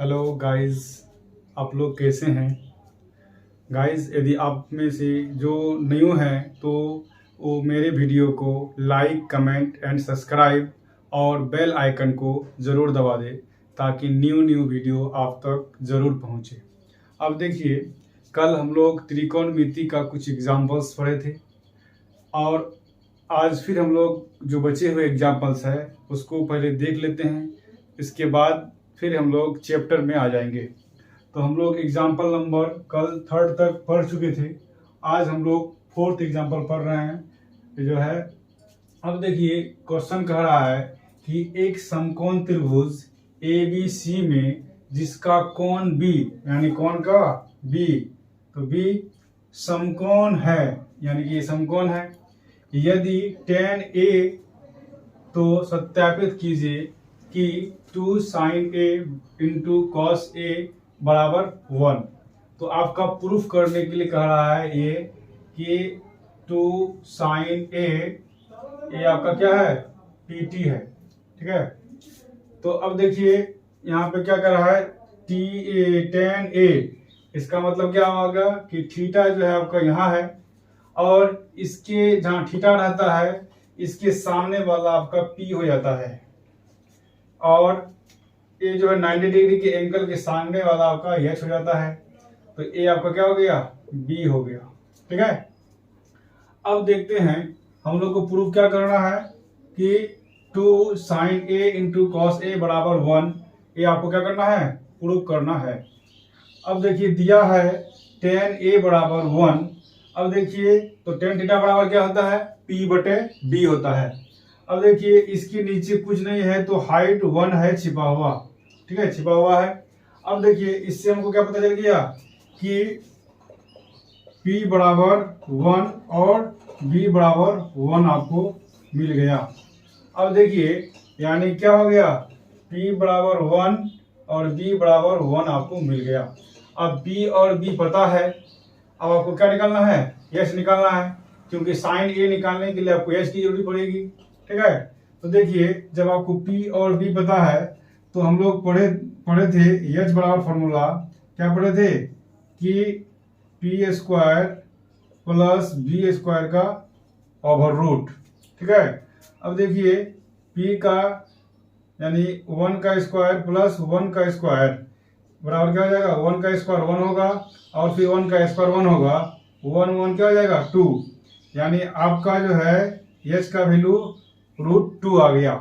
Hello guys, आप लोग कैसे हैं गाइस? यदि आप में से जो न्यू हैं तो वो मेरे वीडियो को लाइक, कमेंट एंड सब्सक्राइब और बेल आइकन को ज़रूर दबा दें ताकि न्यू वीडियो आप तक ज़रूर पहुंचे। अब देखिए, कल हम लोग त्रिकोणमिति का कुछ एग्जाम्पल्स पढ़े थे और आज फिर हम लोग जो बचे हुए एग्जाम्पल्स हैं उसको पहले देख लेते हैं। इसके बाद फिर हम लोग चैप्टर में आ जाएंगे। तो हम लोग एग्जाम्पल नंबर कल 3rd तक पढ़ चुके थे। आज हम लोग 4th एग्जाम्पल पढ़ रहे हैं। ये जो है, अब देखिए क्वेश्चन कह रहा है कि एक समकोण त्रिभुज ABC में जिसका कोण B, यानी कोण का B, तो B समकोण है, यानी कि ये समकोण है। यदि tan A, तो सत्यापित कीजिए कि 2 sin A into cos A बराबर 1। तो आपका प्रूफ करने के लिए कह रहा है ये कि 2 sin A, ये आपका क्या है, PT है, ठीक है। तो अब देखिए यहाँ पे क्या कर रहा है, tan A, इसका मतलब क्या होगा कि थीटा जो है आपका यहाँ है और इसके जहाँ थीटा रहता है इसके सामने वाला आपका P हो जाता है और ये जो है 90 डिग्री के एंगल के सामने वाला आपका H हो जाता है। तो ये आपका क्या हो गया, B हो गया, ठीक है। अब देखते हैं हम लोग को प्रूफ क्या करना है कि 2 sin A into cos A बराबर 1, ये आपको क्या करना है, प्रूफ करना है। अब देखिए दिया है tan A बराबर 1। अब देखिए तो tan थीटा बराबर क्या होता है, P बटे B होता है। अब देखिए इसके नीचे कुछ नहीं है तो हाइट 1 है छिपा हुआ, ठीक है, छिपा हुआ है। अब देखिए इससे हमको क्या पता चल गया कि P बराबर 1 और B बराबर 1 आपको मिल गया। अब देखिए यानी क्या हो गया, P बराबर 1 और B बराबर 1 आपको मिल गया। अब B और B पता है, अब आपको क्या निकालना है, H निकालना है, क्योंकि साइन A निकालने के लिए आपको H की जरूरत पड़ेगी, ठीक है। तो देखिए जब आपको P और B पता है तो हम लोग पढ़े थे H बराबर फॉर्मूला क्या पढ़े थे कि P square plus B square का ओवर रूट, ठीक है। अब देखिए P का यानी 1 का स्क्वायर प्लस 1 का स्क्वायर बराबर क्या हो जाएगा, 1 का स्क्वायर 1 होगा और फिर 1 का स्क्वायर 1 होगा, 1 क्या हो जाएगा 2, यानी आपका जो है H का वैल्यू √2 आ गया,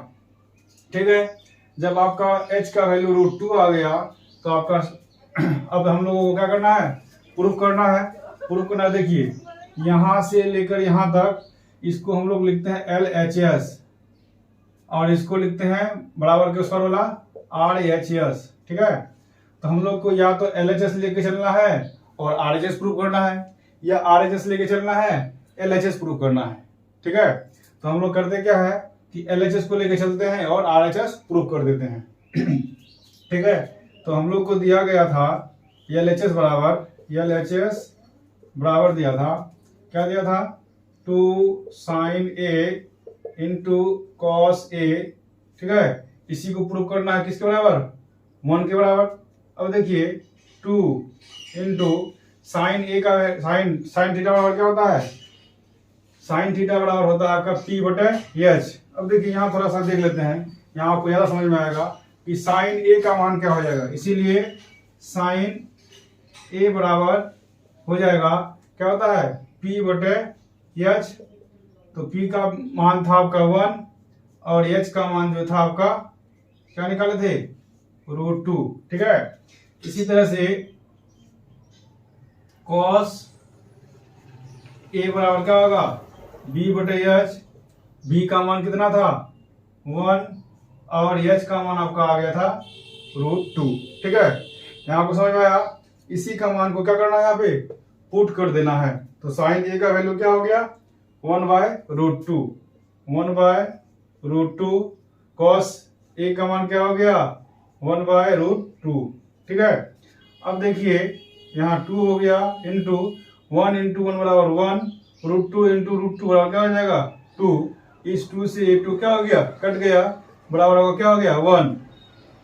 ठीक है। जब आपका H का वैल्यू √2 आ गया तो आपका अब हम लोगों को क्या करना है, प्रूफ करना है। प्रूफ करना है, देखिए यहाँ से लेकर यहाँ तक इसको हम लोग लिखते हैं LHS और इसको लिखते हैं बराबर के स्क्वायर वाला RHS, ठीक है। तो हम लोग को या तो LHS लेके चलना है और RHS प्रूफ करना है, या RHS लेके चलना है LHS प्रूफ करना है, ठीक है। तो हम लोग करते क्या है कि LHS को लेके चलते हैं और RHS प्रूफ कर देते हैं, ठीक है। तो हम लोग को दिया गया था LHS बराबर दिया था, क्या दिया था, 2 sin A into cos A, ठीक है। इसी को प्रूफ करना है किसके बराबर, 1 के बराबर। अब देखिए 2 इंटू साइन A का साइन थीटा बराबर क्या होता है, साइन थीटा बराबर होता है आपका P बटे H। अब देखिए यहाँ थोड़ा सा देख लेते हैं, यहाँ आपको ज्यादा समझ में आएगा कि साइन A का मान क्या हो जाएगा, इसीलिए साइन A बराबर हो जाएगा क्या होता है, P बटे H। तो P का मान था आपका 1 और H का मान जो था आपका क्या निकाले थे, √2, ठीक है। इसी तरह से cos A बराबर क्या होगा, B बटे H। B का मान कितना था 1 और H का मान आपका आ गया था √2, ठीक है। यहाँ आपको समझ में आया। इसी का मान को क्या करना है, यहाँ पे पुट कर देना है। तो साइन A का वैल्यू क्या हो गया, 1/√2, 1/√2। cos A का मान क्या हो गया, 1/√2, ठीक है। अब देखिए यहाँ 2 हो गया इंटू 1 इंटू 1 बराबर 1, √2 इंटू √2 बराबर क्या हो जाएगा 2। इस 2 से 2 क्या हो गया, कट गया, बराबर होगा क्या हो गया 1।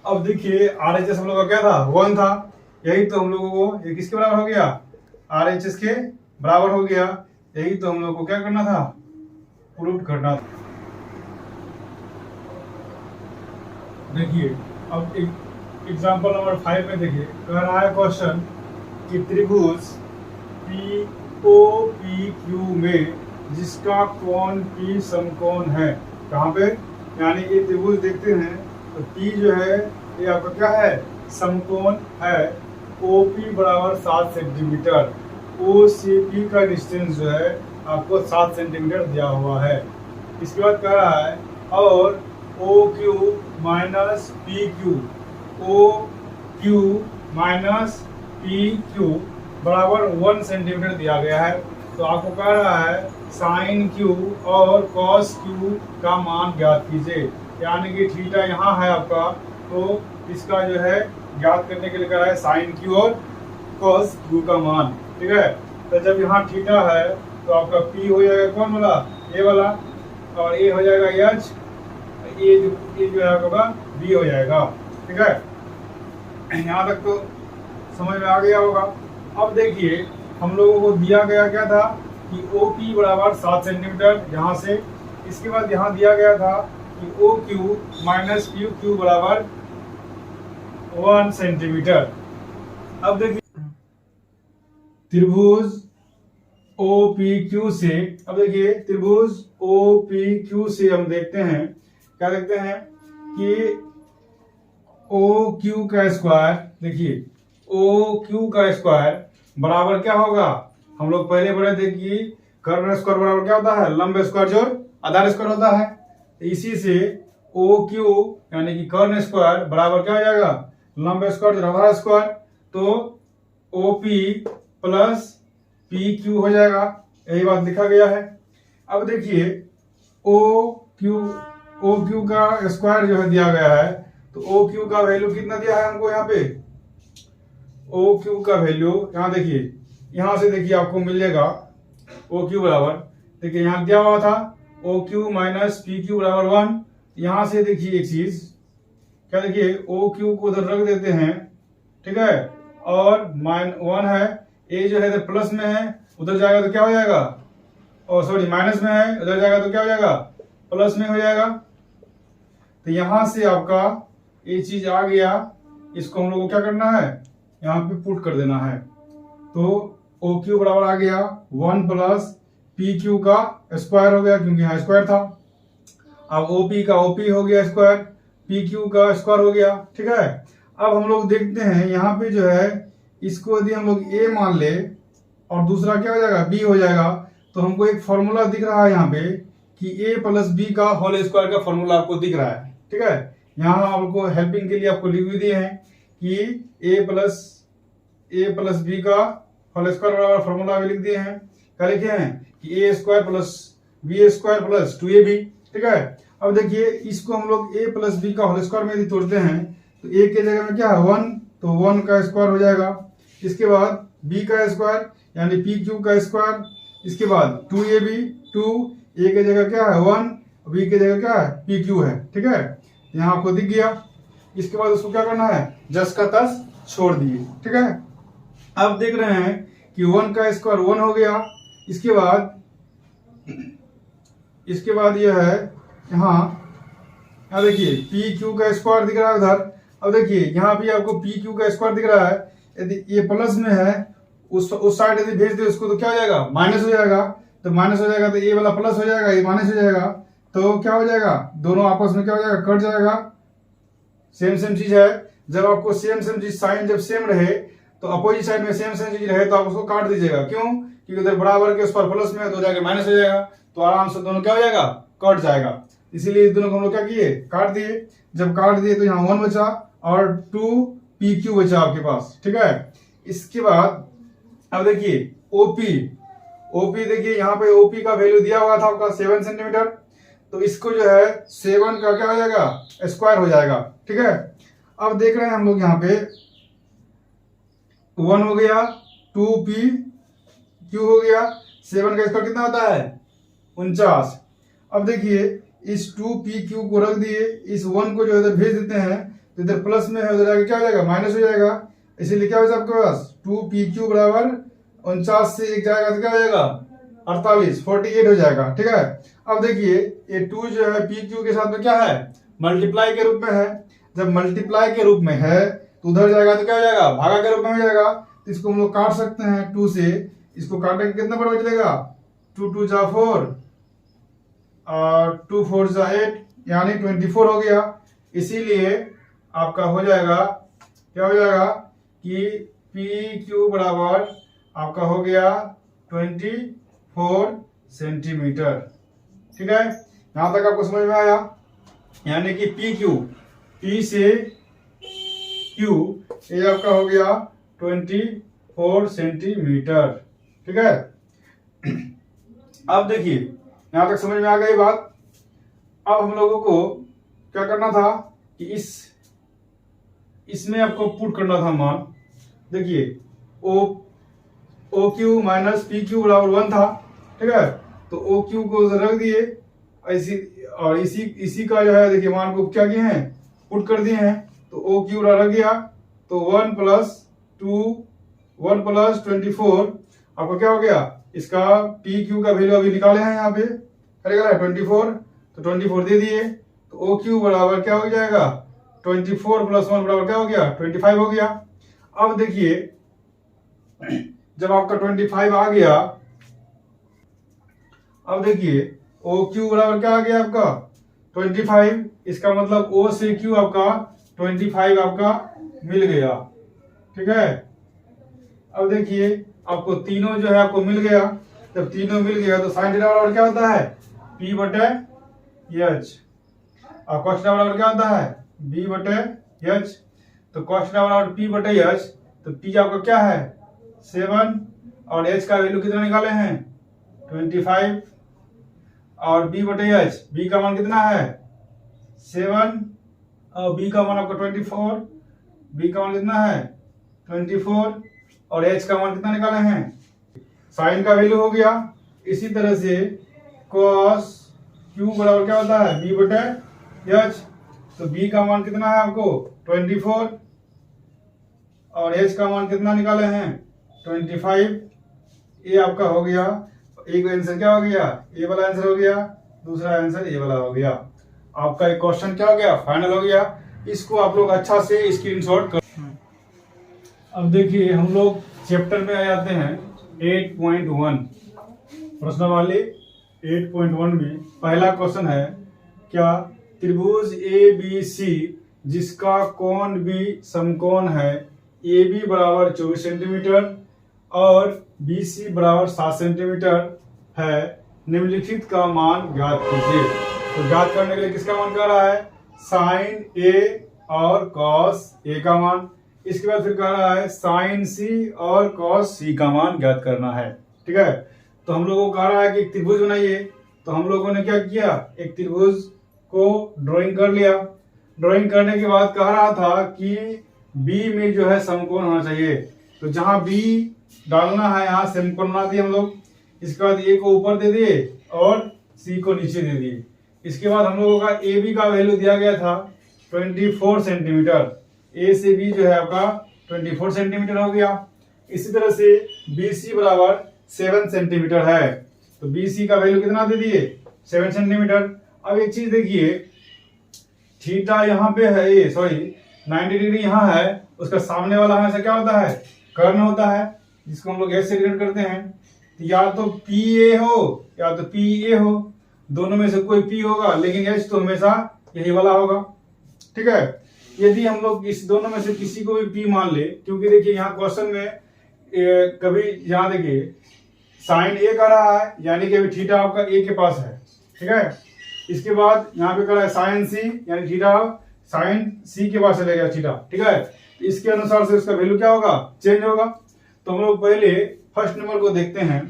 अब देखिए RHS हम लोग का क्या था, 1 था। यही तो हम लोगों को ये किसके बराबर हो गया, RHS के बराबर हो गया। यही तो हम लोग को क्या करना था, प्रूव करना था। देखिए अब एक एग्जांपल नंबर 5 में देखिए कह रहा है क्वेश्चन कि त्रिभुज POPQ में जिसका कोण P समकोण है। कहाँ पे, यानी ये त्रिभुज देखते हैं तो P जो है ये आपका क्या है, समकोण है। OP बराबर 7 सेंटीमीटर, O से P का डिस्टेंस जो है आपको 7 सेंटीमीटर दिया हुआ है। इसके बाद कह रहा है और OQ minus PQ, OQ minus PQ बराबर 1 सेंटीमीटर दिया गया है। तो आपको कह रहा है साइन Q और कॉस Q का मान ज्ञात कीजिए। यानी कि थीटा यहाँ है आपका, तो इसका जो है ज्ञात करने के लिए कह रहा है साइन Q और कॉस Q का मान। ठीक है, तो जब यहाँ थीटा है तो आपका P हो जाएगा कौन वाला, ए वाला, और ए हो जाएगा H, ये जो है आपका B हो जाएगा। ठीक है, यहाँ तक तो समझ में आ गया होगा। अब देखिए हम लोगों को दिया गया क्या था कि OP बराबर 7 सेंटीमीटर यहाँ से। इसके बाद यहाँ दिया गया था कि OQ माइनस PQ बराबर 1 सेंटीमीटर। अब देखिए त्रिभुज OPQ से, अब देखिए त्रिभुज OPQ से हम देखते हैं, क्या देखते हैं कि OQ का स्क्वायर, देखिए OQ का स्क्वायर बराबर क्या होगा, हम लोग पहले पढ़े थे कि कर्ण स्क्वायर बराबर क्या होता है, लंब स्क्वायर जोड़ आधार स्क्वायर होता है। इसी से OQ यानी कि कर्ण स्क्वायर बराबर क्या हो जाएगा, लंब स्क्वायर जोड़ आधार स्क्वायर। तो OP प्लस PQ हो जाएगा, यही बात लिखा गया है। अब देखिए OQ का स्क्वायर जो है दिया गया है, तो OQ का वैल्यू कितना दिया है हमको, यहाँ पे OQ का वैल्यू यहाँ देखिए, यहाँ से देखिए आपको मिल जाएगा OQ बराबर, देखिए यहाँ दिया हुआ था OQ माइनस PQ बराबर 1। यहाँ से देखिए एक चीज क्या, देखिए OQ को उधर रख देते हैं, ठीक है, और -1 है, ए जो है इधर प्लस में है, उधर जाएगा तो क्या हो जाएगा, और सॉरी माइनस में है, उधर जाएगा तो क्या हो जाएगा, प्लस में हो जाएगा। तो यहाँ से आपका ये चीज आ गया, इसको हम लोग को क्या करना है, यहाँ पे पुट कर देना है। तो OQ बराबर आ गया 1 प्लस PQ का स्क्वायर हो गया, क्योंकि यहाँ स्क्वायर था। अब OP का OP हो गया स्क्वायर, PQ का स्क्वायर हो गया। ठीक है, अब हम लोग देखते हैं यहाँ पे जो है, इसको यदि हम लोग A मान ले और दूसरा क्या हो जाएगा, B हो जाएगा, तो हमको एक फॉर्मूला दिख रहा है यहाँ पे कि A प्लस B का होल स्क्वायर का फॉर्मूला आपको दिख रहा है। ठीक है, यहाँ आपको हेल्पिंग के लिए आपको लिख भी दिए हैं कि A प्लस B का होल स्क्वायर बराबर फॉर्मूला भी लिख दिए हैं। क्या लिखे हैं कि A square plus B square plus 2AB। ठीक है, अब देखिए इसको हम लोग A प्लस B का होल स्क्वायर में यदि तोड़ते हैं तो A के जगह में क्या है 1, तो 1 का स्क्वायर हो जाएगा। इसके बाद B का स्क्वायर यानी PQ का स्क्वायर, इसके बाद 2AB, 2 A के जगह क्या है 1, B के जगह क्या है PQ है। ठीक है, यहाँ आपको दिख गया। इसके बाद उसको क्या करना है, जस का तस छोड़ दिए। ठीक है, अब देख रहे हैं कि 1 का स्क्वायर 1 हो गया। इसके बाद यह है यहाँ देखिए PQ का स्क्वायर दिख रहा है उधर। अब देखिए यहाँ भी आपको PQ का स्क्वायर दिख रहा है, यदि ये प्लस में है उस साइड यदि भेज दे उसको तो क्या हो जाएगा, माइनस हो जाएगा। तो माइनस हो जाएगा तो ये वाला प्लस हो जाएगा, ये माइनस हो जाएगा, तो क्या हो जाएगा, दोनों आपस में क्या हो जाएगा, कट जाएगा। सेम चीज है, जब आपको सेम चीज साइन जब सेम रहे तो अपोजिट साइड में सेम चीज रहे तो आप उसको काट दीजिएगा। क्यों, क्योंकि उधर बराबर के उस पर प्लस में है तो जाके माइनस हो जाएगा, तो आराम से दोनों क्या हो जाएगा, कट जाएगा। इसीलिए इस दोनों को हम लोग क्या किए, काट दिए। जब काट दिए तो यहाँ 1 बचा और 2 PQ बचा आपके पास। ठीक है, इसके बाद अब देखिए OP देखिए यहाँ पे OP का वैल्यू दिया हुआ था आपका 7 सेंटीमीटर, तो इसको जो है 7 का क्या हो जाएगा, स्क्वायर हो जाएगा। ठीक है, अब देख रहे हैं हम लोग यहाँ पे 1 हो गया, 2PQ हो गया, 7 का स्क्वायर कितना होता है 49। अब देखिए इस 2PQ को रख दिए, इस 1 को जो है भेज देते हैं तो इधर प्लस में है, उधर आगे क्या हो जाएगा, माइनस हो जाएगा। इसीलिए क्या हो जाएगा आपके पास 2pq बराबर 49 से 1 जाएगा तो क्या हो जाएगा 48, 48 हो जाएगा। ठीक है, अब देखिए ये 2 जो है pq के साथ में क्या है, मल्टीप्लाई के रूप में है। जब मल्टीप्लाई के रूप में है तो उधर जाएगा तो क्या हो जाएगा, भागा के रूप में हो जाएगा। तो इसको हम लोग काट सकते हैं 2 से, इसको काटेंगे कितना बड़ा बचेगा, 2 2 जा 4 और 2 4 जा 8 यानी 24 हो गया। इसीलिए आपका हो जाएगा, क्या हो जाएगा कि पी क्यू बराबर आपका हो गया 24 सेंटीमीटर। ठीक है, यहां तक आपको समझ में आया। यानी कि पी क्यू, पी से क्यू, ये आपका हो गया 24 सेंटीमीटर। ठीक है, अब देखिए यहां तक समझ में आ गई बात। अब हम लोगों को क्या करना था कि इसमें आपको पुट करना था मान। देखिए O Q minus P Q बराबर 1 था। ठीक है, तो ओ क्यू को रख दिए ऐसी, और इसी का जो है देखिए मान को क्या किए हैं, पुट कर दिए हैं। तो ओ क्यू रह गया, तो 1 प्लस 24 आपको क्या हो गया, इसका पी क्यू का वैल्यू अभी निकाले हैं यहाँ पे, करेगा 24, तो 24 दे दिए। तो ओ क्यू बराबर क्या हो जाएगा, 24 प्लस 1 बराबर क्या हो गया, 25 हो गया। अब देखिए जब आपका 25 आ गया, अब देखिए ओ क्यू बराबर क्या आ गया आपका 25, इसका मतलब ओ से क्यू आपका 25 आपका मिल गया। ठीक है, अब देखिए आपको तीनों जो है आपको मिल गया। जब तीनों मिल गया तो साइन थीटा बराबर क्या होता है, P बटे H, और cos थीटा बराबर क्या होता है, B बटे H। तो cos थीटा बराबर P बटे H, तो P आपका क्या है 7 और H का वैल्यू कितना निकाले हैं 25, और B बटे H, B का मान कितना है 7 और B का मान आपका 24, B का मान कितना है 24 और H का मान कितना निकाले हैं, साइन का वैल्यू हो गया। इसी तरह से cos Q बराबर क्या होता है B बटे H, तो B का मान कितना है आपको 24 और H का मान कितना निकाले हैं 25। ये आपका हो गया, एक आंसर क्या हो गया, ए वाला आंसर हो गया, दूसरा आंसर ए वाला हो गया। आपका एक क्वेश्चन क्या हो गया, फाइनल हो गया। इसको आप लोग अच्छा से स्क्रीनशॉट कर। अब देखिए हम लोग चैप्टर में आ जाते हैं 8.1 प्रश्नावली 8.1 में पहला क्वेश्चन है, क्या त्रिभुज ए बी सी जिसका कोण भी समकोण है, ए बी बराबर 24 सेंटीमीटर और बी सी बराबर 7 सेंटीमीटर है, निम्नलिखित का मान ज्ञात कीजिए। तो ज्ञात करने के लिए किसका मान कह रहा है, साइन ए और कॉस ए का मान। इसके बाद फिर कह रहा है साइन सी और कॉस सी का मान ज्ञात करना है। ठीक है, तो हम लोगों को कह रहा है कि एक त्रिभुज बनाइए। तो हम लोगों ने क्या किया, एक त्रिभुज को ड्राइंग कर लिया। ड्राइंग करने के बाद कह रहा था कि बी में जो है समकोण होना चाहिए। तो जहां बी डालना है यहाँ समकोण बना दिए हम लोग। इसके बाद ए को ऊपर दे दिए और सी को नीचे दे दिए। इसके बाद हम लोगों का ए बी का वैल्यू दिया गया था 24 सेंटीमीटर। ए से बी जो है आपका 24 सेंटीमीटर हो गया। इसी तरह से बी सी बराबर 7 सेंटीमीटर है, तो बी सी का वैल्यू कितना दे दिए 7 सेंटीमीटर। अब एक चीज देखिए, थीटा यहाँ पे है, ये सॉरी 90 डिग्री यहाँ है, उसका सामने वाला हमेशा क्या होता है, कर्ण होता है, जिसको हम लोग एच से डिनोट करते हैं। तो या तो पी ए हो या तो पी ए हो, दोनों में से कोई पी होगा, लेकिन एच तो हमेशा यही वाला होगा। ठीक है, यदि हम लोग इस दोनों में से किसी को भी पी मान ले, क्योंकि देखिए यहाँ क्वेश्चन में कभी यहाँ देखिए साइन ए कर रहा है, यानी कि अभी थीटा आपका ए के पास है। ठीक है, इसके बाद यहाँ पे कर रहा है साइन सी, यानी थीटा साइन सी के पास चलेगा थीटा। ठीक है, तो इसके अनुसार से उसका वैल्यू क्या होगा, चेंज होगा। तो हम लोग पहले फर्स्ट नंबर को देखते हैं।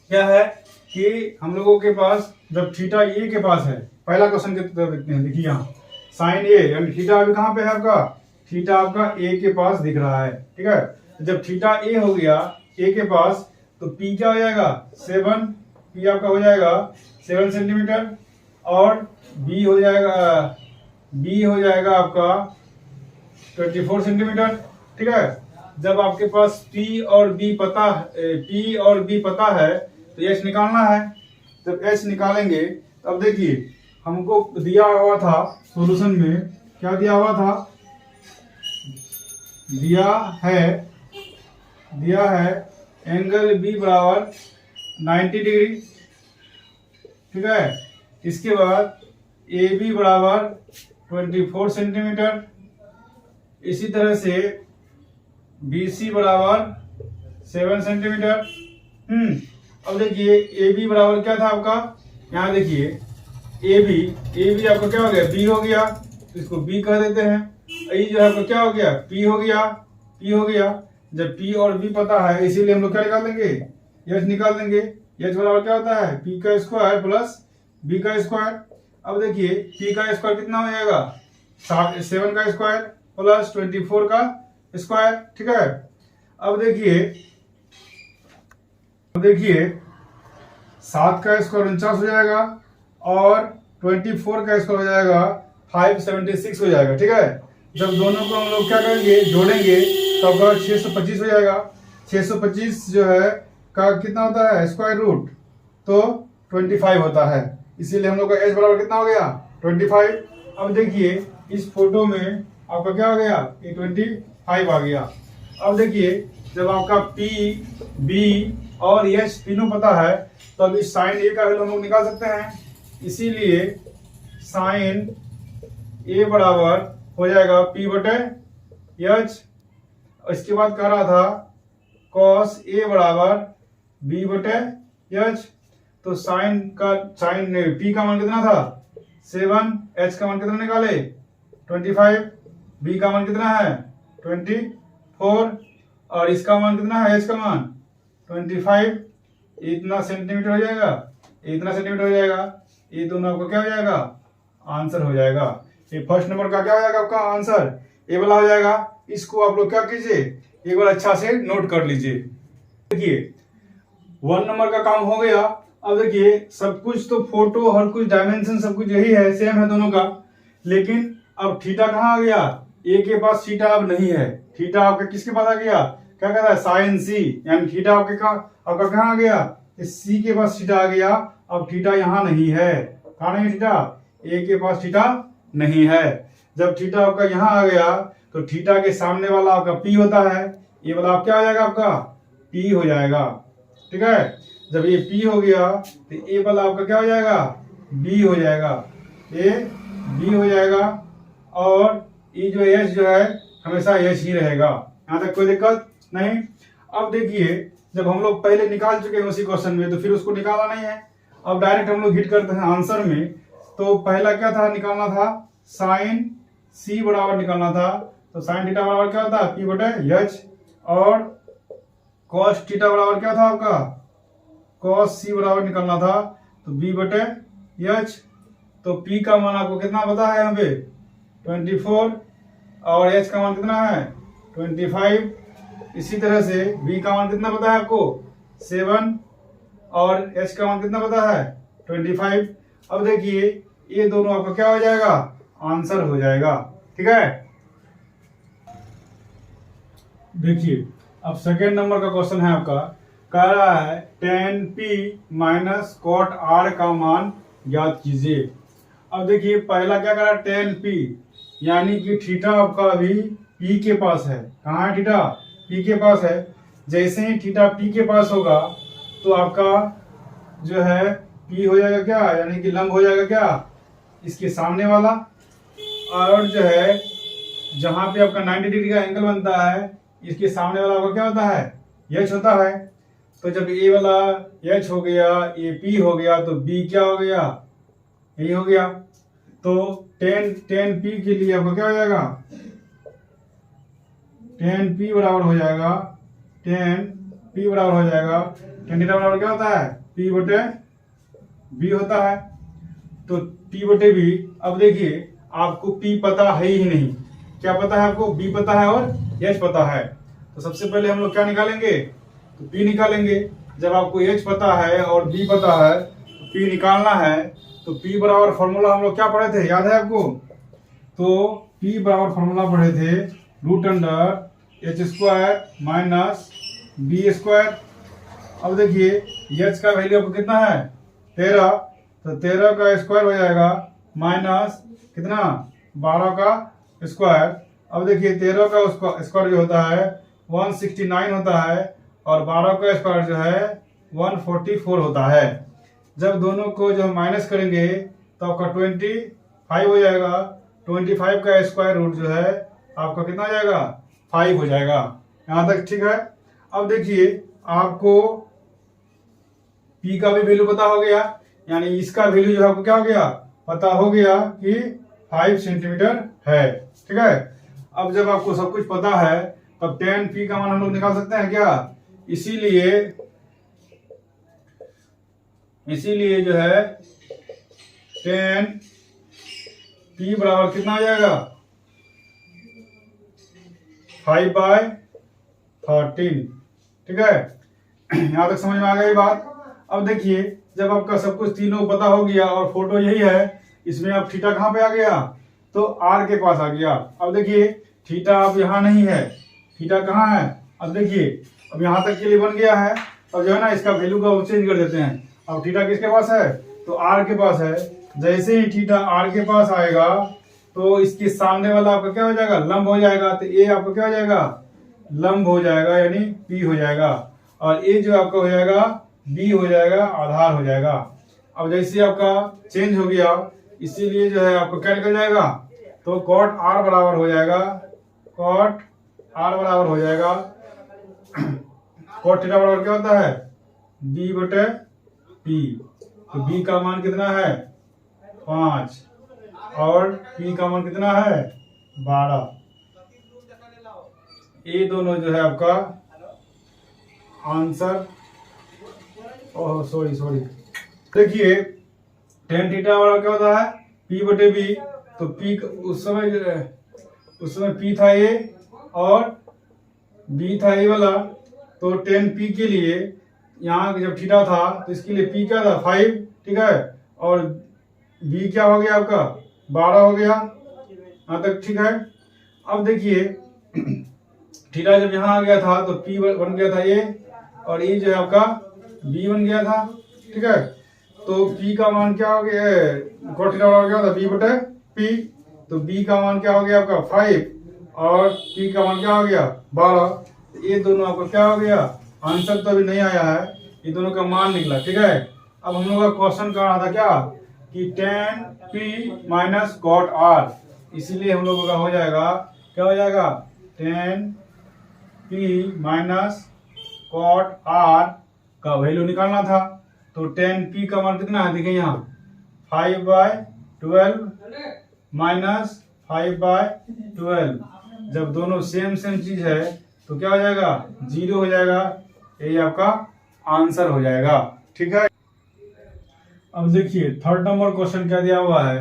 क्या है कि हम लोगों के पास जब थीटा ए के पास है, पहला क्वेश्चन के तरफ देखते हैं। देखिए यहाँ साइन ए यानी थीटा अभी कहाँ पे है आपका, थीटा आपका ए के पास दिख रहा है। ठीक है, जब थीटा ए हो गया ए के पास, तो पी क्या हो जाएगा 7, पी आपका हो जाएगा 7 सेंटीमीटर, और बी हो जाएगा आपका 24 सेंटीमीटर। ठीक है, जब आपके पास P और B पता है तो H निकालना है। जब H निकालेंगे तब देखिए हमको दिया हुआ था सॉल्यूशन में, क्या दिया हुआ था, दिया है एंगल B बराबर 90 डिग्री। ठीक है, इसके बाद AB बराबर 24 सेंटीमीटर। इसी तरह से BC बराबर 7 सेंटीमीटर। अब देखिए AB बराबर क्या था आपका, यहाँ देखिए AB आपका क्या हो गया, B हो गया, तो इसको B कह देते हैं। ये जो है आपका क्या हो गया, P हो गया। जब P और B पता है इसीलिए हम लोग क्या निकाल देंगे, H निकाल देंगे। H बराबर क्या होता है, P का स्क्वायर प्लस B का स्क्वायर। अब देखिए P का स्क्वायर कितना हो जाएगा, 7 का स्क्वायर प्लस 24 का स्क्वायर। ठीक है, अब देखिए 7 का स्क्वायर 49 हो जाएगा और 24 का स्क्वायर हो जाएगा 576 हो जाएगा। ठीक है, जब दोनों को हम लोग क्या करेंगे, जोड़ेंगे तो आपका 625 हो जाएगा। 625 जो है का कितना होता है, स्क्वायर रूट, तो 25 होता है। इसीलिए हम लोग का H बराबर कितना हो गया, 25। अब देखिए इस फोटो में आपका क्या हो गया, ये 25 आ गया। अब देखिए जब आपका P, B और H तीनों पता है तो अभी साइन A का वैल्यू हम लोग निकाल सकते हैं। इसीलिए साइन A बराबर हो जाएगा P बटे H। इसके बाद कह रहा था cos A बराबर B बटे H। तो साइन P का मान कितना था, 7, H का मान कितना निकाले, 25, B का मान कितना है, 24 और इसका मान कितना है, H का मान 25। इतना सेंटीमीटर हो जाएगा, ये दोनों आपका क्या हो जाएगा, आंसर हो जाएगा। ये फर्स्ट नंबर का क्या हो जाएगा आपका आंसर, ये वाला हो जाएगा। इसको आप लोग क्या कीजिए, एक बार अच्छा से नोट कर लीजिए। देखिए 1 नंबर का काम हो गया। अब देखिए सब कुछ तो फोटो, हर कुछ डायमेंशन सब कुछ यही है, सेम है दोनों का, लेकिन अब थीटा कहाँ आ गया, ए के पास थीटा अब नहीं है। थीटा आपका किसके पास आ गया, क्या कहता है, साइन सी, यानी थीटा आपका कहाँ आ गया, सी के पास थीटा आ गया। अब थीटा यहाँ नहीं है, कहाँ नहीं थीटा, ए के पास थीटा नहीं है। जब थीटा आपका यहाँ आ गया तो थीटा के सामने वाला आपका पी होता है, ये वाला आप क्या हो जाएगा, आपका पी हो जाएगा। ठीक है, जब ये पी हो गया तो ए वाला आपका क्या हो जाएगा, बी हो जाएगा, ए बी हो जाएगा। और ये जो एच जो है हमेशा एच ही रहेगा, यहाँ तक कोई दिक्कत नहीं। अब देखिए जब हम लोग पहले निकाल चुके हैं उसी क्वेश्चन में, तो फिर उसको निकालना नहीं है, अब डायरेक्ट हम लोग हिट करते हैं आंसर में। तो पहला क्या था, निकालना था साइन सी बराबर निकालना था, तो साइन थीटा बराबर क्या होता है, पी बटे एच। और कॉस थीटा बराबर क्या था आपका, कॉस सी बराबर निकालना था, तो बी बटे एच। तो पी का मान आपको कितना पता है यहाँ पे, 24, और एच का मान कितना है, 25। इसी तरह से बी का मान कितना पता है आपको, 7, और एच का मान कितना पता है, 25। अब देखिए ये दोनों आपका क्या हो जाएगा, आंसर हो जाएगा। ठीक है, देखिए अब सेकेंड नंबर का क्वेश्चन है आपका, कह रहा है tan p minus cot r का मान ज्ञात कीजिए। अब देखिए पहला क्या कह रहा है, tan p, यानी कि थीटा आपका अभी p के पास है। कहाँ है थीटा, p के पास है। जैसे ही थीटा p के पास होगा तो आपका जो है p हो जाएगा क्या, यानी कि लंब हो जाएगा क्या, इसके सामने वाला। और जो है जहां पे आपका 90 डिग्री का एंगल बनता है, इसके सामने वाला आपका क्या होता है, एच होता है। तो जब ए वाला एच हो गया, ए पी हो गया, तो बी क्या हो गया, यही हो गया। तो टेन पी के लिए आपको क्या हो जाएगा, टेन पी बराबर हो जाएगा, टेन थीटा बराबर क्या होता है, पी बटे बी होता है। तो पी बटे बी। अब देखिए आपको पी पता है ही नहीं, क्या पता है आपको, बी पता है और एच पता है। तो सबसे पहले हम लोग क्या निकालेंगे, तो पी निकालेंगे। जब आपको एच पता है और बी पता है, तो पी निकालना है। तो पी बराबर फॉर्मूला हम लोग क्या पढ़े थे, याद है आपको, तो पी बराबर फॉर्मूला पढ़े थे root under H square minus B square. अब देखिए एच का वैल्यू आपको कितना है 13, तो 13 का स्क्वायर हो जाएगा माइनस कितना 12 का स्क्वायर। अब देखिए 13 का स्क्वायर जो होता है 169 होता है और 12 का स्क्वायर जो है 144 होता है। जब दोनों को जो माइनस करेंगे तो आपका 25 हो जाएगा। 25 का स्क्वायर रूट जो है आपका कितना हो जाएगा 5 हो जाएगा। यहाँ तक ठीक है। अब देखिए आपको P का भी वैल्यू पता हो गया, यानी इसका वैल्यू जो है आपको क्या हो गया पता हो गया कि 5 सेंटीमीटर है। ठीक है। अब जब आपको सब कुछ पता है तब tan P का मान हम लोग निकाल सकते हैं क्या? इसीलिए जो है tan P बराबर कितना आ जाएगा 5/13। ठीक है। यहां तक समझ में आ गई बात। अब देखिए जब आपका सब कुछ तीनों पता हो गया और फोटो यही है, इसमें अब थीटा कहां पे आ गया तो r के पास आ गया। अब देखिए थीटा अब यहाँ नहीं है, थीटा कहाँ है? अब देखिए अब यहाँ तक के लिए बन गया है। अब जो है ना इसका वैल्यू का चेंज कर देते हैं। अब थीटा किसके पास है तो r के पास है। जैसे ही थीटा r के पास आएगा तो इसके सामने वाला आपका क्या हो जाएगा लंब हो जाएगा। तो a आपका क्या हो जाएगा लंब हो जाएगा यानी p हो जाएगा, और a जो आपका हो जाएगा b हो जाएगा आधार हो जाएगा। अब जैसे आपका चेंज हो गया इसीलिए जो है आपको क्या निकल जाएगा तो cot r बराबर हो जाएगा, cot r बराबर हो जाएगा cot थीटा बराबर क्या होता है b/p। तो b का मान कितना है 5 और p का मान कितना है 12। ये दोनों जो है आपका आंसर। ओह सॉरी देखिए tan थीटा बराबर क्या होता है p/b। तो p उस समय p था ये और b था ये वाला। तो tan p के लिए यहाँ जब थीटा था तो इसके लिए p क्या था 5। ठीक है। और b क्या हो गया आपका 12 हो गया। यहाँ तक ठीक है। अब देखिए थीटा जब यहाँ आ गया था तो p बन गया था ये, और ये जो है आपका b बन गया था। ठीक है। तो p का मान क्या हो गया cot थीटा बराबर क्या था b/p। तो b का मान क्या हो गया आपका 5 और p का मान क्या हो गया 12। ये दोनों आपको क्या हो गया आंसर तो अभी नहीं आया है, ये दोनों का मान निकला। ठीक है। अब हम लोग का क्वेश्चन कर रहा था क्या कि tan p minus cot r, इसीलिए हम लोगों का हो जाएगा क्या हो जाएगा tan p minus cot r का वैल्यू निकालना था। तो tan p का मान कितना है देखिए यहाँ 5/12 माइनस 5/12। जब दोनों सेम चीज है तो क्या हो जाएगा 0 हो जाएगा। यही आपका आंसर हो जाएगा। ठीक है। अब देखिए थर्ड नंबर क्वेश्चन क्या दिया हुआ है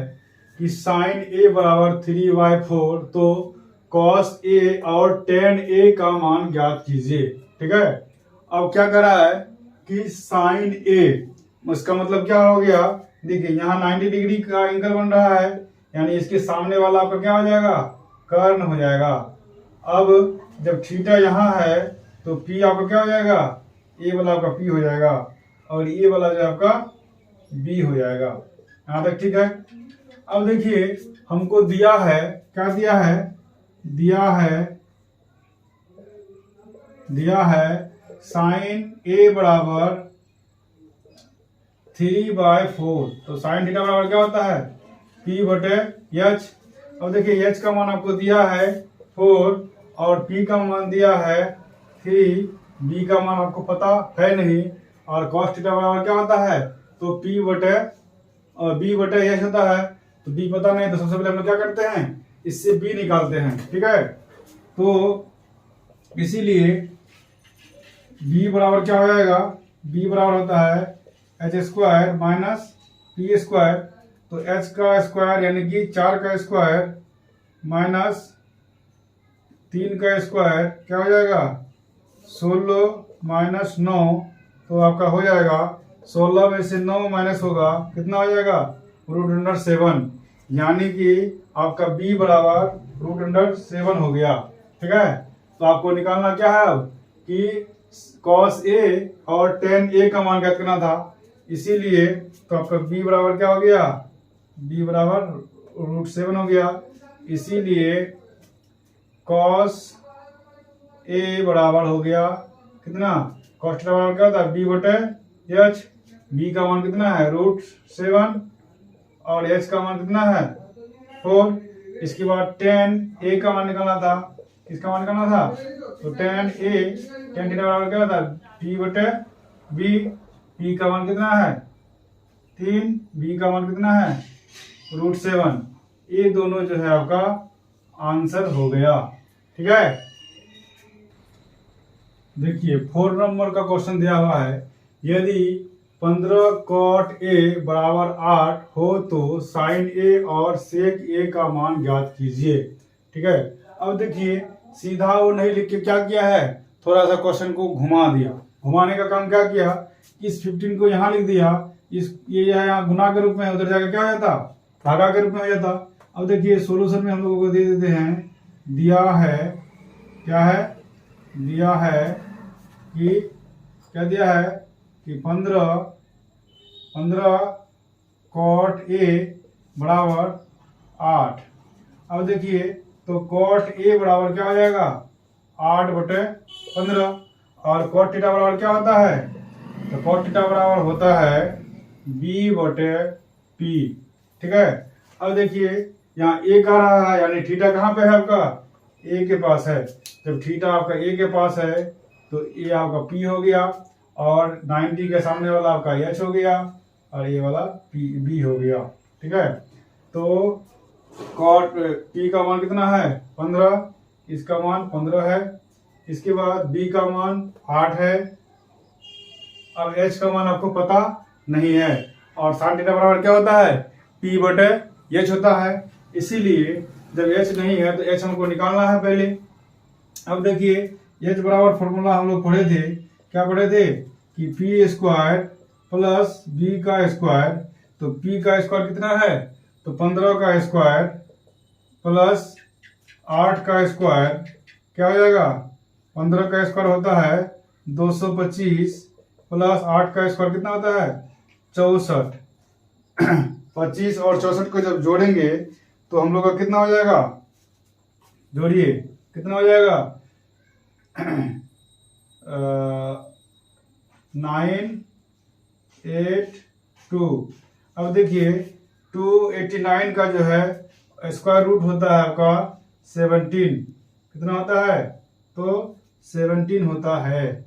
कि sin a बराबर 3/4 तो cos a और tan a का मान ज्ञात कीजिए। ठीक है। अब क्या कर रहा है कि sin a, उसका मतलब क्या हो गया देखिए यहाँ 90 डिग्री का एंगल बन रहा है, यानी इसके सामने वाला आपका क्या हो जाएगा कर्ण हो जाएगा। अब जब थीटा यहाँ है तो p आपका क्या हो जाएगा a वाला आपका p हो जाएगा और ये वाला जो आपका b हो जाएगा। यहाँ तक ठीक है। अब देखिए हमको दिया है क्या दिया है sin a बराबर 3/4। तो sin थीटा बराबर क्या होता है p/h। अब देखिए h का मान आपको दिया है 4 और p का मान दिया है 3, b का मान आपको पता है नहीं, और cos थीटा बराबर क्या होता है तो b/h होता है। तो b पता नहीं तो सबसे पहले हम लोग क्या करते हैं इससे b निकालते हैं। ठीक है। तो इसीलिए b बराबर क्या हो जाएगा b बराबर होता है h² माइनस p²। तो h का स्क्वायर यानी कि 4 का स्क्वायर माइनस 3 का स्क्वायर क्या हो जाएगा 16 माइनस 9। तो आपका हो जाएगा 16 में से 9 माइनस होगा कितना हो जाएगा √7, यानी कि आपका b बराबर रूट अंडर 7 हो गया। ठीक है, तो आपको निकालना क्या है अब कि cos a और tan a का मान ज्ञात करना था, इसीलिए तो आपका b बराबर क्या हो गया, b बराबर रूट 7 हो गया। इसीलिए cos a बराबर हो गया कितना, cos थीटा बराबर क्या होता है, b बटे h। b का मान कितना है, रूट 7, और h का मान कितना है, 4। इसके बाद tan a का मान निकालना था, किसका मान निकालना था, तो tan थीटा बराबर क्या होता है, p बटे b। p का मान कितना है, 3, b का मान कितना है, रूट 7। ये दोनों जो है आपका आंसर हो गया। ठीक है, देखिए 4 नंबर का क्वेश्चन दिया हुआ है, यदि 15 cot a बराबर 8 हो तो sin a और sec a का मान ज्ञात कीजिए। ठीक है, अब देखिए सीधा वो नहीं लिख के क्या किया है, थोड़ा सा क्वेश्चन को घुमा दिया। घुमाने का काम क्या किया, इस 15 को यहाँ लिख दिया, इस ये यहाँ गुना के रूप में, उधर जाकर क्या हो जाता, भागा के रूप में हो जाता। अब देखिए सोल्यूशन में हम लोगों को दे देते हैं, दिया है क्या है, दिया है कि क्या दिया है कि 15 cot a बराबर 8। अब देखिए तो cot a बराबर क्या हो जाएगा, 8 बटे 15, और cot थीटा बराबर क्या होता है, तो cot थीटा बराबर होता है b बटे p। ठीक है, अब देखिए यहाँ a आ रहा है, यानी थीटा कहाँ पे है आपका, a के पास है। जब थीटा आपका a के पास है तो ये आपका p हो गया, और 90 के सामने वाला आपका h हो गया, और ये वाला b हो गया। ठीक है, तो cot p का मान कितना है, 15, इसका मान 15 है। इसके बाद b का मान 8 है। अब h का मान आपको पता नहीं है, और sin थीटा बराबर क्या होता है, p बटे h होता है। इसीलिए जब h नहीं है तो h हमको निकालना है पहले। अब देखिए h बराबर फॉर्मूला हम लोग पढ़े थे, क्या पढ़े थे कि p स्क्वायर प्लस b का स्क्वायर। तो p का स्क्वायर कितना है, तो 15 का स्क्वायर प्लस 8 का स्क्वायर क्या हो जाएगा, 15 का स्क्वायर होता है 225, प्लस 8 का स्क्वायर कितना होता है 64। 25 और 64 को जब जोड़ेंगे तो हम लोग का कितना हो जाएगा, जोड़िए कितना हो जाएगा, 982। अब देखिए 289 का जो है स्क्वायर रूट होता है आपका 17, कितना होता है, तो 17 होता है।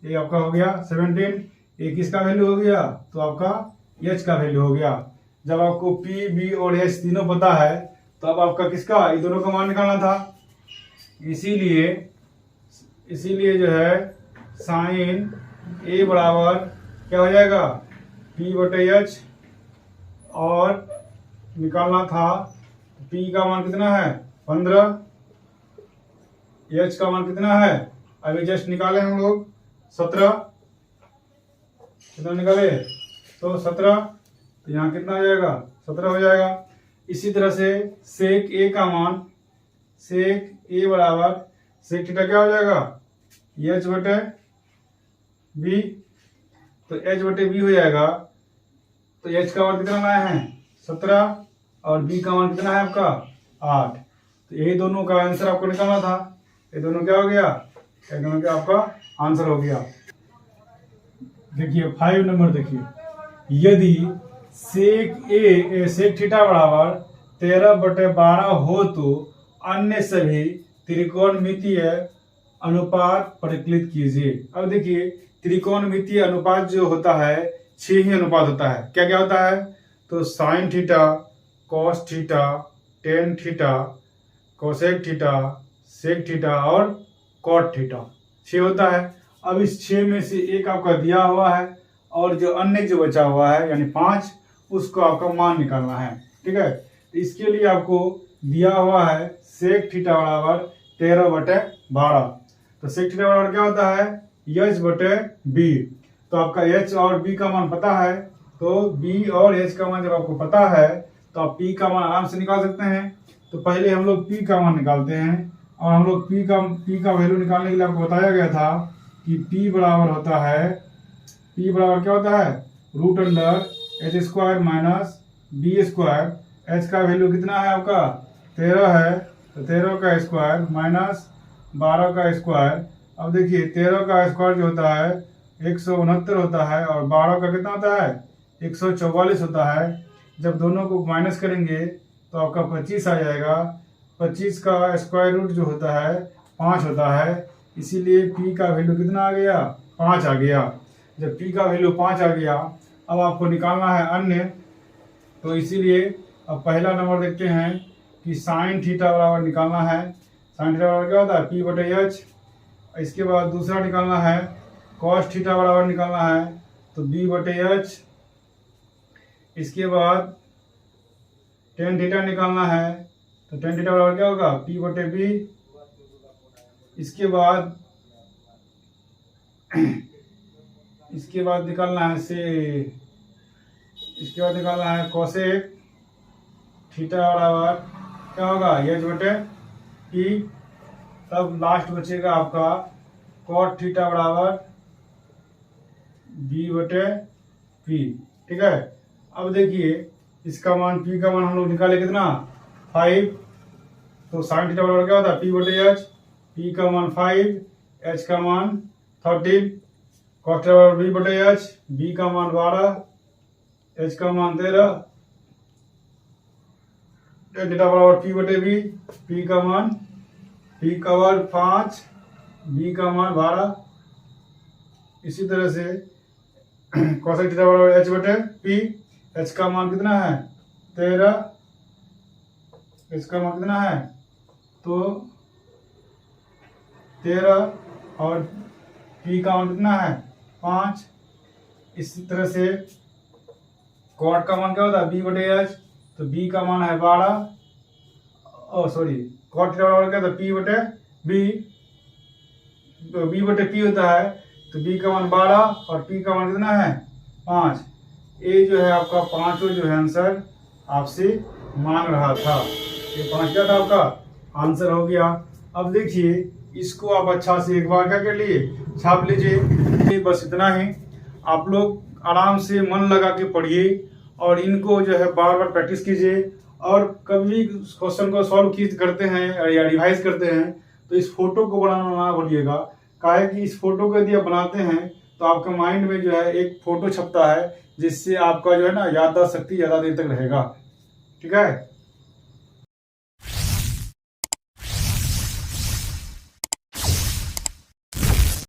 ये आपका हो गया 17। ये किसका वैल्यू हो गया, तो आपका h का वैल्यू हो गया। जब आपको p b और h तीनों पता है तो अब आपका किसका, ये दोनों का मान निकालना था। इसीलिए जो है साइन a बराबर क्या हो जाएगा, p बटे h, और निकालना था p का मान कितना है 15, h का मान कितना है, अभी जस्ट निकाले हम लोग 17, कितना निकाले, तो 17, तो यहाँ कितना हो जाएगा, 17 हो जाएगा। इसी तरह से सेक a का मान, सेक a बराबर सेक थीटा क्या हो जाएगा, h बटे b। तो h बटे b हो जाएगा, तो h का मान कितना लाए हैं 17, और b का मान कितना है आपका 8। तो यही दोनों का आंसर आपको निकालना था। ये दोनों क्या हो गया, ये दोनों क्या आपका आंसर हो गया। देखिए 5 नंबर देखिए, यदि सेक थीटा बराबर 13/12 हो तो अन्य सभी त्रिकोणमितीय अनुपात परिकलित कीजिए। अब देखिए त्रिकोणमितीय अनुपात जो होता है 6 ही अनुपात होता है। क्या क्या होता है, तो sine theta, cos theta, tan theta, cosec theta, sec theta और कॉट थीटा, 6 होता है। अब इस 6 में से एक आपका दिया हुआ है, और जो अन्य जो बचा हुआ है यानी 5, उसको आपका मान निकालना है। ठीक है, तो इसके लिए आपको दिया हुआ है सेक थीटा बराबर 13/12। तो सेक थीटा बराबर क्या होता है, h बटे b। तो आपका h और b का मान पता है, तो b और h का मान जब आपको पता है तो आप p का मान आराम से निकाल सकते हैं। तो पहले हम लोग पी का मान निकालते हैं। और हम लोग पी का वैल्यू निकालने के लिए आपको बताया गया था कि पी बराबर होता है, पी बराबर क्या होता है, root under H square minus B square. H का वैल्यू कितना है आपका 13 है, तो 13 का स्क्वायर माइनस 12 का स्क्वायर। अब देखिए 13 का स्क्वायर जो होता है 169 होता है और 12 का कितना होता है 144 होता है। जब दोनों को माइनस करेंगे तो आपका 25 आ जाएगा। 25 का स्क्वायर रूट जो होता है 5 होता है, इसीलिए p का वैल्यू कितना आ गया 5 आ गया। जब p का वैल्यू 5 आ गया, अब आपको निकालना है अन्य। तो इसीलिए अब पहला नंबर देखते हैं कि साइन थीटा बराबर निकालना है। साइन थीटा बराबर क्या होता है p बटे एच। इसके बाद दूसरा निकालना है कॉस थीटा बराबर निकालना है, तो b बटे एच। इसके बाद टेन थीटा निकालना है, तो टेन थीटा बराबर क्या होगा p बटे बी। इसके बाद निकालना है कोसेक थीटा बराबर क्या होगा एच बटे पी। तब लास्ट बचेगा आपका कॉट थीटा बराबर बी बटे पी। ठीक है, अब देखिए इसका मान p का मान हम लोग निकाले कितना 5। तो साइन थीटा बराबर क्या होता है p बटे एच। p का मान 5, h का मान 13, कॉस थीटा बराबर b बटे एच। b का मान 12, h का मान 13, टेन थीटा बराबर p बटे b। p का मान 5, b का मान 12। इसी तरह से कोसेक थीटा बराबर h बटे p। h का मान कितना है 13, h का मान कितना है तो 13 और p का मान कितना है 5। इसी तरह से कॉट का मान क्या होता है b बटे एच, तो b का मान है 12। कॉट थीटा बराबर क्या होता है p बटे b। तो b बटे p होता है, तो b का मान 12 और p का मान कितना है 5। ये जो है आपका पांचों जो है आंसर आपसे मांग रहा था। ये 5 क्या था आपका आंसर हो गया। अब देखिए इसको आप अच्छा से एक बार क्या कर लिए छाप लीजिए। बस इतना ही, आप लोग आराम से मन लगा के पढ़िए और इनको जो है बार बार प्रैक्टिस कीजिए। और कभी क्वेश्चन को सॉल्व करते हैं या रिवाइज करते हैं तो इस फोटो को बनाना ना भूलिएगा। काहे कि इस फोटो को यदि आप बनाते हैं तो आपके माइंड में जो है एक फोटो छपता है, जिससे आपका जो है ना याददाश्त शक्ति ज़्यादा देर तक रहेगा। ठीक है।